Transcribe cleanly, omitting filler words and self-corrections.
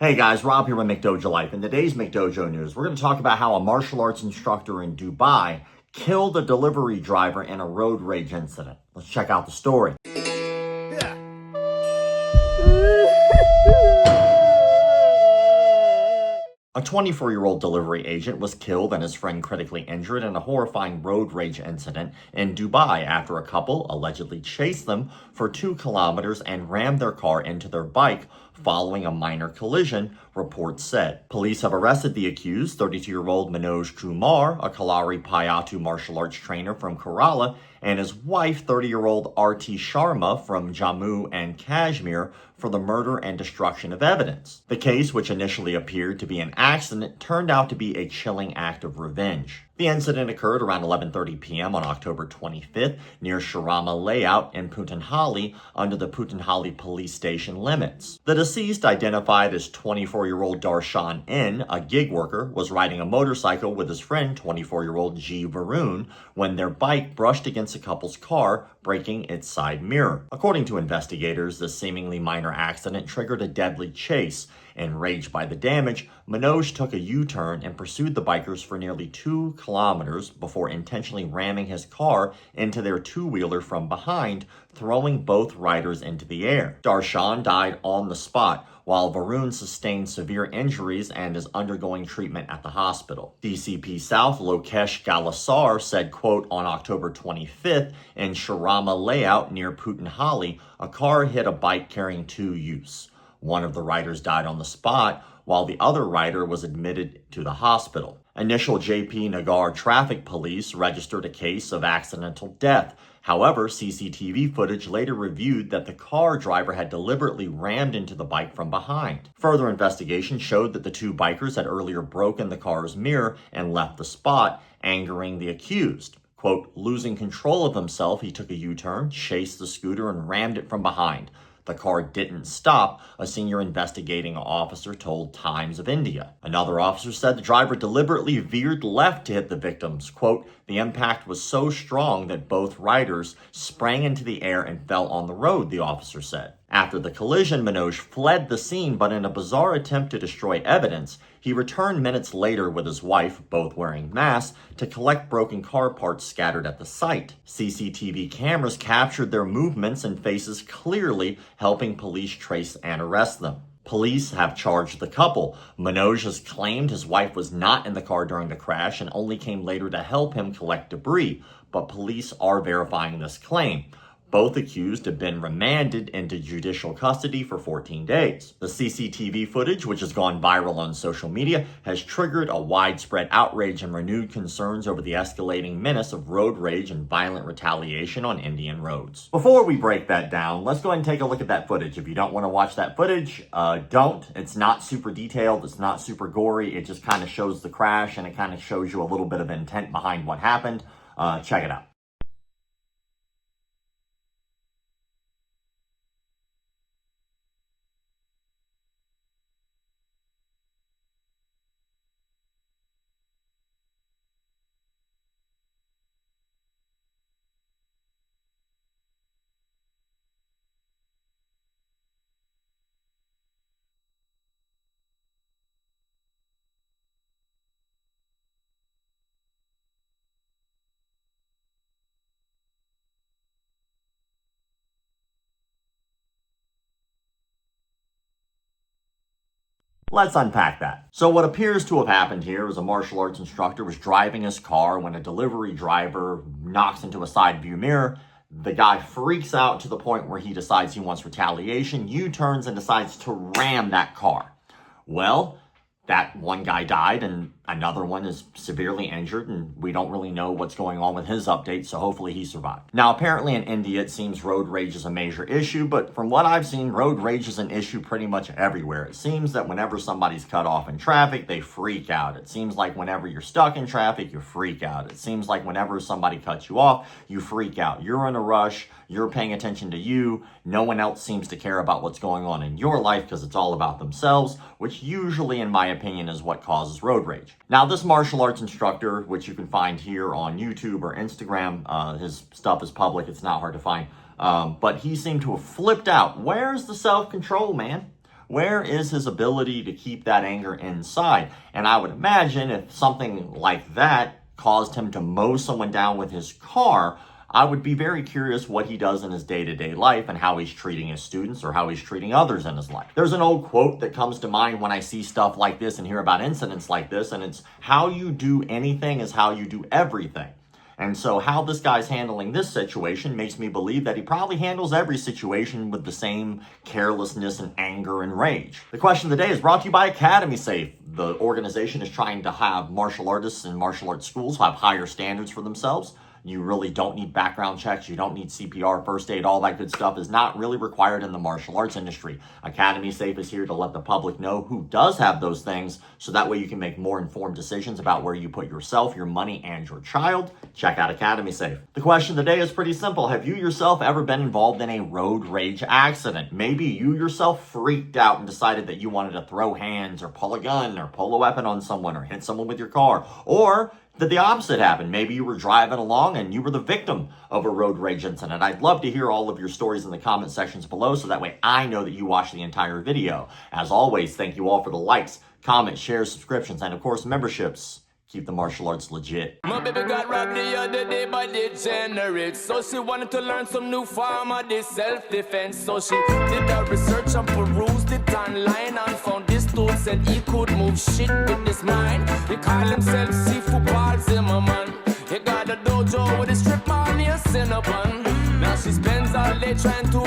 Hey guys, Rob here with McDojoLife. In today's McDojo news, we're going to talk about how a martial arts instructor in Dubai killed a delivery driver in a road rage incident. Let's check out the story. A 24-year-old delivery agent was killed and his friend critically injured in a horrifying road rage incident in Dubai after a couple allegedly chased them for 2 kilometers and rammed their car into their bike following a minor collision, reports said. Police have arrested the accused, 32-year-old Manoj Kumar, a Kalari Payatu martial arts trainer from Kerala, and his wife, 30-year-old Arti Sharma from Jammu and Kashmir, for the murder and destruction of evidence. The case, which initially appeared to be an accident, turned out to be a chilling act of revenge. The incident occurred around 11:30 p.m. on October 25th near Sharama Layout in Putanhali under the Putanhali police station limits. The deceased, identified as 24-year-old Darshan N, a gig worker, was riding a motorcycle with his friend 24-year-old G. Varun when their bike brushed against the couple's car, breaking its side mirror. According to investigators, the seemingly minor accident triggered a deadly chase. Enraged by the damage, Manoj took a U-turn and pursued the bikers for nearly 2 kilometers before intentionally ramming his car into their two-wheeler from behind, throwing both riders into the air. Darshan died on the spot, while Varun sustained severe injuries and is undergoing treatment at the hospital. DCP South Lokesh Galasar said, quote, on October 25th in Sharama Layout near Putanhali, a car hit a bike carrying 2 youths. One of the riders died on the spot, while the other rider was admitted to the hospital. Initial JP Nagar traffic police registered a case of accidental death. However, CCTV footage later reviewed that the car driver had deliberately rammed into the bike from behind. Further investigation showed that the 2 bikers had earlier broken the car's mirror and left the spot, angering the accused. Quote, losing control of himself, he took a U-turn, chased the scooter, and rammed it from behind. The car didn't stop, a senior investigating officer told Times of India. Another officer said the driver deliberately veered left to hit the victims. Quote, the impact was so strong that both riders sprang into the air and fell on the road, the officer said. After the collision, Manoj fled the scene, but in a bizarre attempt to destroy evidence, he returned minutes later with his wife, both wearing masks, to collect broken car parts scattered at the site. CCTV cameras captured their movements and faces clearly, helping police trace and arrest them. Police have charged the couple. Manoj has claimed his wife was not in the car during the crash and only came later to help him collect debris, but police are verifying this claim. Both accused have been remanded into judicial custody for 14 days. The CCTV footage, which has gone viral on social media, has triggered a widespread outrage and renewed concerns over the escalating menace of road rage and violent retaliation on Indian roads. Before we break that down, let's go ahead and take a look at that footage. If you don't want to watch that footage, don't. It's not super detailed. It's not super gory. It just kind of shows the crash and it kind of shows you a little bit of intent behind what happened. Check it out. Let's unpack that. So what appears to have happened here is a martial arts instructor was driving his car when a delivery driver knocks into a side view mirror. The guy freaks out to the point where he decides he wants retaliation, U-turns, and decides to ram that car. Well, that one guy died and another one is severely injured, and we don't really know what's going on with his update, so hopefully he survived. Now, apparently in India, it seems road rage is a major issue, but from what I've seen, road rage is an issue pretty much everywhere. It seems that whenever somebody's cut off in traffic, they freak out. It seems like whenever you're stuck in traffic, you freak out. It seems like whenever somebody cuts you off, you freak out. You're in a rush, you're paying attention to you, no one else seems to care about what's going on in your life because it's all about themselves, which usually, in my opinion, is what causes road rage. Now, this martial arts instructor, which you can find here on YouTube or Instagram, his stuff is public, it's not hard to find, but he seemed to have flipped out. Where's the self-control, man? where is his ability to keep that anger inside? And I would imagine if something like that caused him to mow someone down with his car, I would be very curious what he does in his day-to-day life and how he's treating his students or how he's treating others in his life. There's an old quote that comes to mind when I see stuff like this and hear about incidents like this, and it's, how you do anything is how you do everything. And so how this guy's handling this situation makes me believe that he probably handles every situation with the same carelessness and anger and rage. The question of the day is brought to you by Academy Safe. The organization is trying to have martial artists and martial arts schools have higher standards for themselves. You really don't need background checks. You don't need CPR, first aid, all that good stuff is not really required in the martial arts industry. Academy Safe is here to let the public know who does have those things, so that way you can make more informed decisions about where you put yourself, your money, and your child. Check out Academy Safe. The question of the day is pretty simple. Have you yourself ever been involved in a road rage accident? Maybe you yourself freaked out and decided that you wanted to throw hands or pull a gun or pull a weapon on someone or hit someone with your car. Or did the opposite happen? Maybe you were driving along and you were the victim of a road rage incident. I'd love to hear all of your stories in the comment sections below, so that way I know that you watched the entire video. As always, thank you all for the likes, comments, shares, subscriptions, and of course memberships. Keep the martial arts legit. My baby got robbed the other day by degenerates. So she wanted to learn some new form of this self-defense. So she did her research and perused it online and found this dude said he could move shit with his mind. He called himself Seafood Paul Zimmerman. He got a dojo with a strip mall near Cinnabon. Now she spends all day trying to